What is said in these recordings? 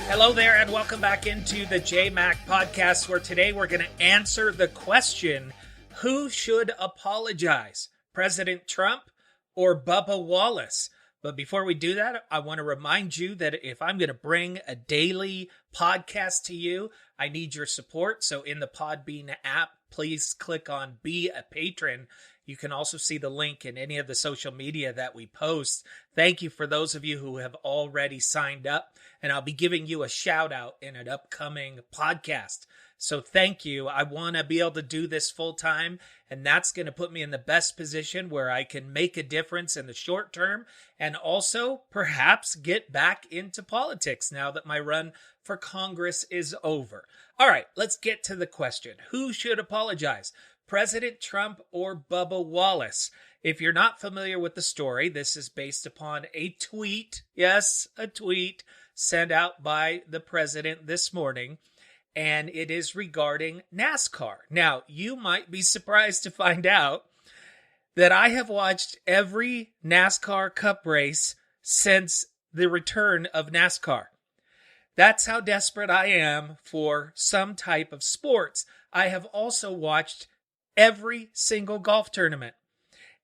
Hello there, and welcome back into the JMac podcast, where today we're going to answer the question, who should apologize, President Trump or Bubba Wallace? But before we do that, I want to remind you that if I'm going to bring a daily podcast to you, I need your support. So in the Podbean app, please click on Be a Patron. You can also see the link in any of the social media that we post. Thank you for those of you who have already signed up, and I'll be giving you a shout out in an upcoming podcast. So thank you. I want to be able to do this full time, and that's going to put me in the best position where I can make a difference in the short term and also perhaps get back into politics now that my run for Congress is over. All right, let's get to the question. Who should apologize? President Trump or Bubba Wallace? If you're not familiar with the story, this is based upon a tweet. Yes, a tweet sent out by the president this morning, and it is regarding NASCAR. Now, you might be surprised to find out that I have watched every NASCAR Cup race since the return of NASCAR. That's how desperate I am for some type of sports. I have also watched every single golf tournament.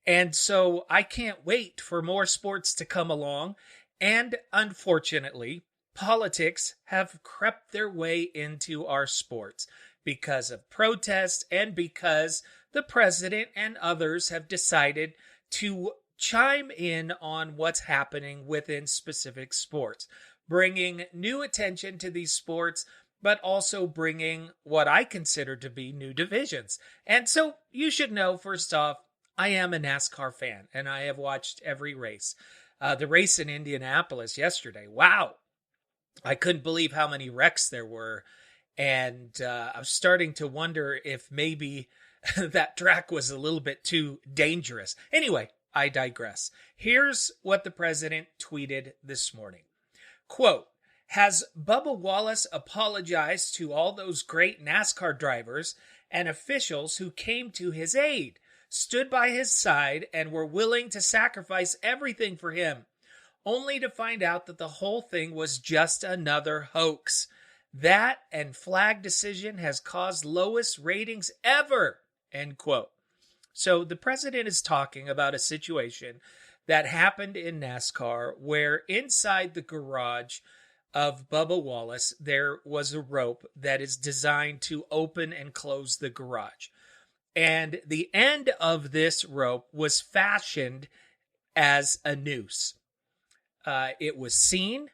And so I can't wait for more sports to come along. And unfortunately, politics have crept their way into our sports because of protests and because the president and others have decided to chime in on what's happening within specific sports, bringing new attention to these sports, but also bringing what I consider to be new divisions. And so you should know, first off, I am a NASCAR fan, and I have watched every race. The race in Indianapolis yesterday, wow. I couldn't believe how many wrecks there were. And I was starting to wonder if maybe that track was a little bit too dangerous. Anyway, I digress. Here's what the president tweeted this morning. Quote, "Has Bubba Wallace apologized to all those great NASCAR drivers and officials who came to his aid, stood by his side, and were willing to sacrifice everything for him, only to find out that the whole thing was just another hoax? That and flag decision has caused lowest ratings ever," end quote. So the president is talking about a situation that happened in NASCAR where inside the garage of Bubba Wallace, there was a rope that is designed to open and close the garage. And the end of this rope was fashioned as a noose. It was seen,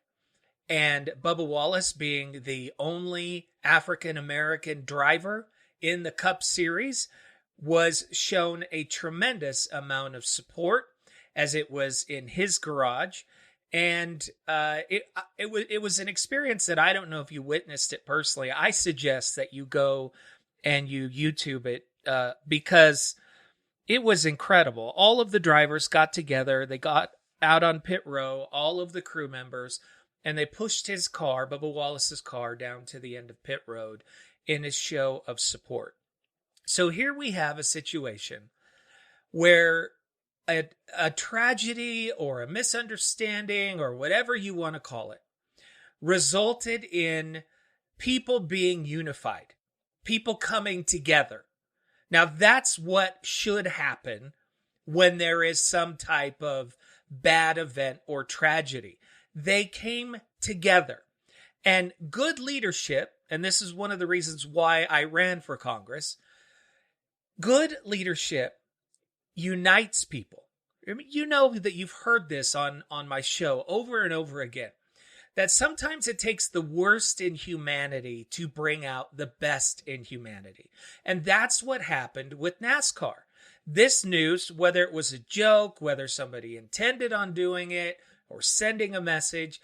and Bubba Wallace, being the only African-American driver in the Cup Series, was shown a tremendous amount of support as it was in his garage. And it was an experience that I don't know if you witnessed it personally. I suggest that you go and you YouTube it because it was incredible. All of the drivers got together. They got out on pit row, all of the crew members, and they pushed his car, Bubba Wallace's car, down to the end of pit road in a show of support. So here we have a situation where a tragedy or a misunderstanding or whatever you want to call it resulted in people being unified, people coming together. Now that's what should happen when there is some type of bad event or tragedy. They came together, and good leadership, and this is one of the reasons why I ran for Congress, good leadership unites people. I mean, you know that you've heard this on my show over and over again, that sometimes it takes the worst in humanity to bring out the best in humanity. And that's what happened with NASCAR. This news, whether it was a joke, whether somebody intended on doing it or sending a message,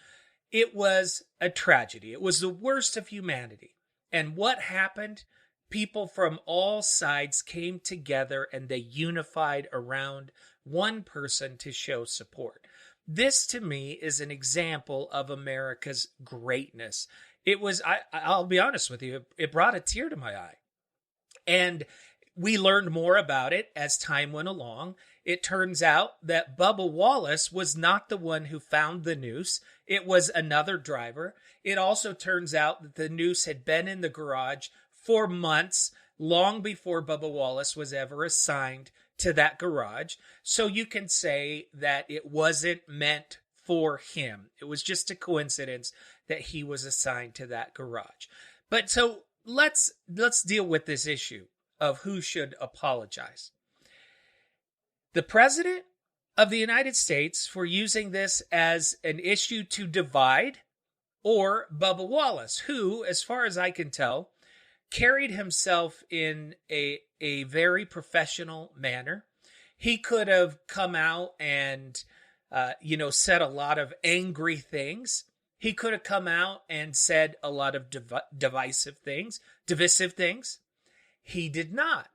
it was a tragedy. It was the worst of humanity. And what happened? People from all sides came together and they unified around one person to show support. This, to me, is an example of America's greatness. It was, I'll be honest with you, it brought a tear to my eye. And we learned more about it as time went along. it turns out that Bubba Wallace was not the one who found the noose. It was another driver. It also turns out that the noose had been in the garage for months, long before Bubba Wallace was ever assigned to that garage. So you can say that it wasn't meant for him. It was just a coincidence that he was assigned to that garage. But so let's deal with this issue of who should apologize. The President of the United States for using this as an issue to divide, or Bubba Wallace, who, as far as I can tell, carried himself in a very professional manner. He could have come out and, said a lot of angry things. He could have come out and said a lot of divisive things. He did not.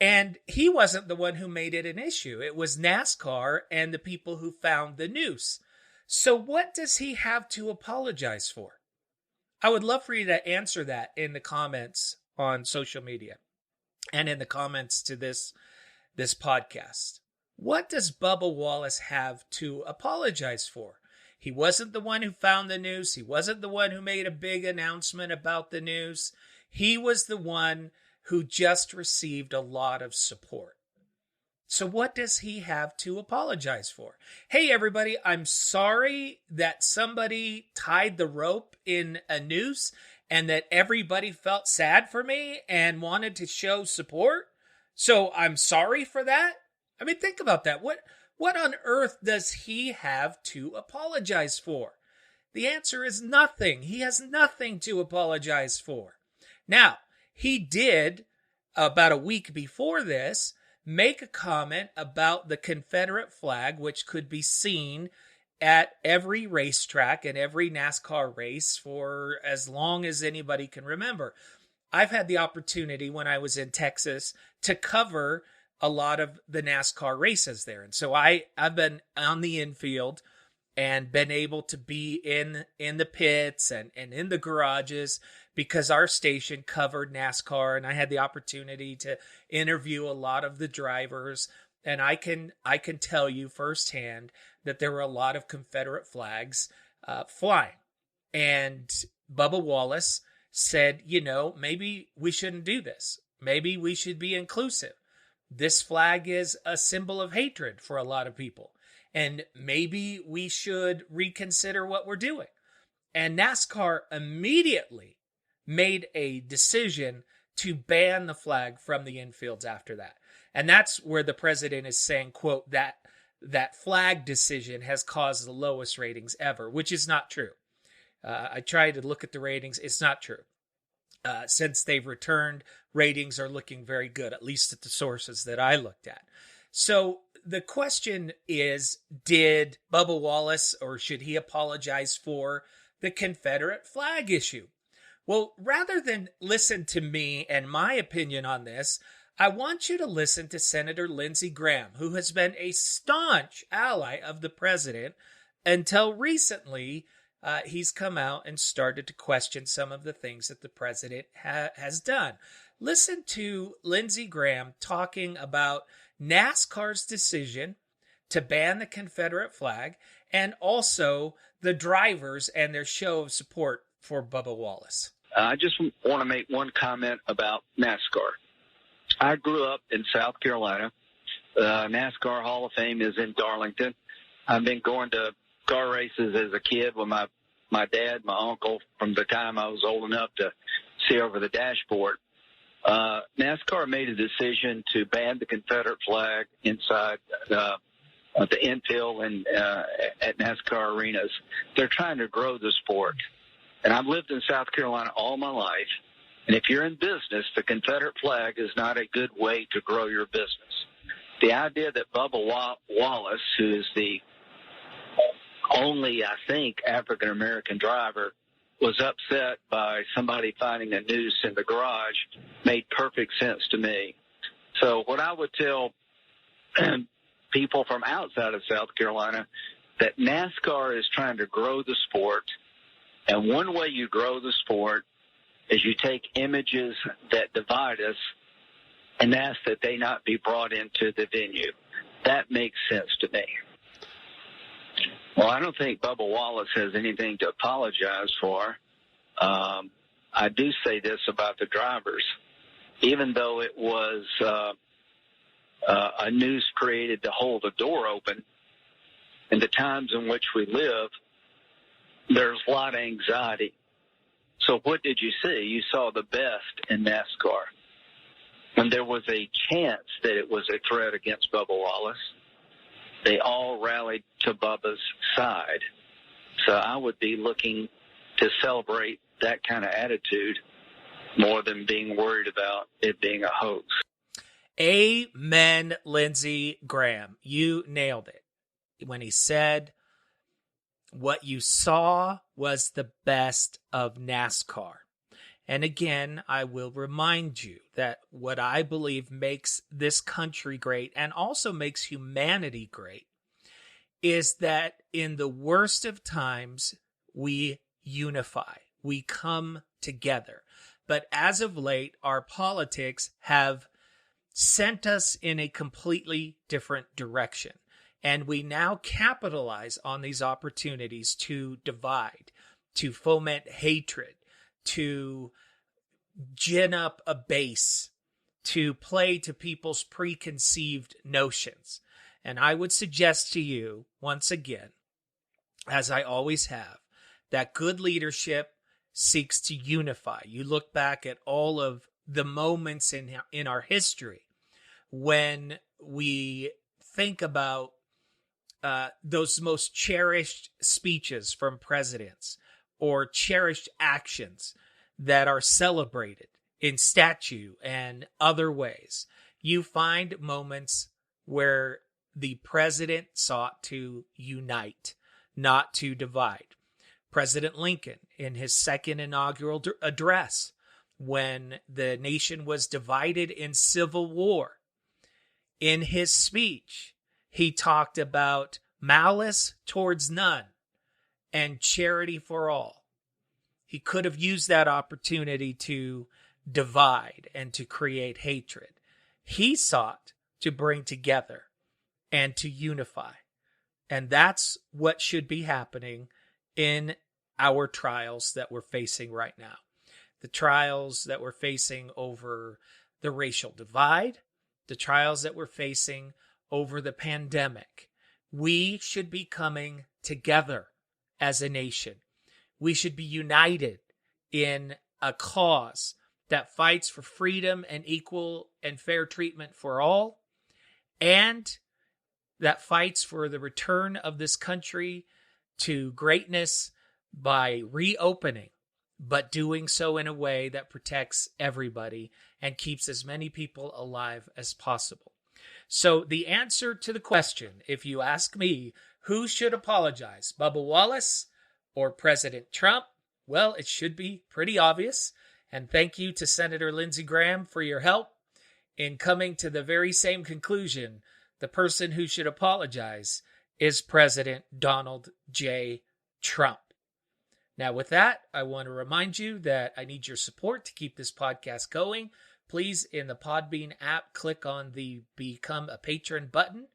And he wasn't the one who made it an issue. It was NASCAR and the people who found the noose. So what does he have to apologize for? I would love for you to answer that in the comments on social media and in the comments to this podcast. What does Bubba Wallace have to apologize for? He wasn't the one who found the noose. He wasn't the one who made a big announcement about the noose. He was the one who just received a lot of support. So what does he have to apologize for? Hey, everybody, I'm sorry that somebody tied the rope in a noose and that everybody felt sad for me and wanted to show support. So I'm sorry for that. I mean, think about that. What on earth does he have to apologize for? The answer is nothing. He has nothing to apologize for. Now, he did, about a week before this, make a comment about the Confederate flag, which could be seen at every racetrack and every NASCAR race for as long as anybody can remember. I've had the opportunity when I was in Texas to cover a lot of the NASCAR races there. And so I've been on the infield and been able to be in the pits and in the garages because our station covered NASCAR, and I had the opportunity to interview a lot of the drivers. And I can tell you firsthand that there were a lot of Confederate flags flying. And Bubba Wallace said, maybe we shouldn't do this. Maybe we should be inclusive. This flag is a symbol of hatred for a lot of people. And maybe we should reconsider what we're doing. And NASCAR immediately made a decision to ban the flag from the infields after that. And that's where the president is saying, quote, that flag decision has caused the lowest ratings ever, which is not true. I tried to look at the ratings. It's not true. Since they've returned, ratings are looking very good, at least at the sources that I looked at. So the question is, did Bubba Wallace, or should he apologize for the Confederate flag issue? Well, rather than listen to me and my opinion on this, I want you to listen to Senator Lindsey Graham, who has been a staunch ally of the president until recently. He's come out and started to question some of the things that the president has done. Listen to Lindsey Graham talking about NASCAR's decision to ban the Confederate flag and also the drivers and their show of support for Bubba Wallace. I just want to make one comment about NASCAR. I grew up in South Carolina. NASCAR Hall of Fame is in Darlington. I've been going to car races as a kid with my dad, my uncle, from the time I was old enough to see over the dashboard. NASCAR made a decision to ban the Confederate flag inside the infield and at NASCAR arenas. They're trying to grow the sport. And I've lived in South Carolina all my life. And if you're in business, the Confederate flag is not a good way to grow your business. The idea that Bubba Wallace, who is the only, I think, African-American driver, was upset by somebody finding a noose in the garage made perfect sense to me. So what I would tell people from outside of South Carolina, that NASCAR is trying to grow the sport. And one way you grow the sport is you take images that divide us and ask that they not be brought into the venue. That makes sense to me. Well, I don't think Bubba Wallace has anything to apologize for. I do say this about the drivers. Even though it was a noose created to hold the door open, in the times in which we live, there's a lot of anxiety. So what did you see? You saw the best in NASCAR. When there was a chance that it was a threat against Bubba Wallace, they all rallied to Bubba's side. So I would be looking to celebrate that kind of attitude more than being worried about it being a hoax. Amen, Lindsey Graham. You nailed it when he said what you saw was the best of NASCAR. And again, I will remind you that what I believe makes this country great and also makes humanity great is that in the worst of times, we unify, we come together. But as of late, our politics have sent us in a completely different direction. And we now capitalize on these opportunities to divide, to foment hatred, to gin up a base, to play to people's preconceived notions. And I would suggest to you, once again, as I always have, that good leadership seeks to unify. You look back at all of the moments in our history when we think about those most cherished speeches from presidents or cherished actions that are celebrated in statue and other ways. You find moments where the president sought to unite, not to divide. President Lincoln, in his second inaugural address, when the nation was divided in civil war, in his speech, he talked about malice towards none and charity for all. He could have used that opportunity to divide and to create hatred. He sought to bring together and to unify. And that's what should be happening in our trials that we're facing right now. The trials that we're facing over the racial divide, the trials that we're facing over the pandemic. We should be coming together as a nation. We should be united in a cause that fights for freedom and equal and fair treatment for all, and that fights for the return of this country to greatness by reopening, but doing so in a way that protects everybody and keeps as many people alive as possible. So the answer to the question, if you ask me, who should apologize, Bubba Wallace or President Trump? Well, it should be pretty obvious. And thank you to Senator Lindsey Graham for your help in coming to the very same conclusion. The person who should apologize is President Donald J. Trump. Now, with that, I want to remind you that I need your support to keep this podcast going. Please, in the Podbean app, click on the Become a Patron button,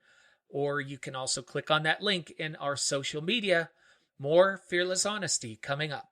or you can also click on that link in our social media. More Fearless Honesty coming up.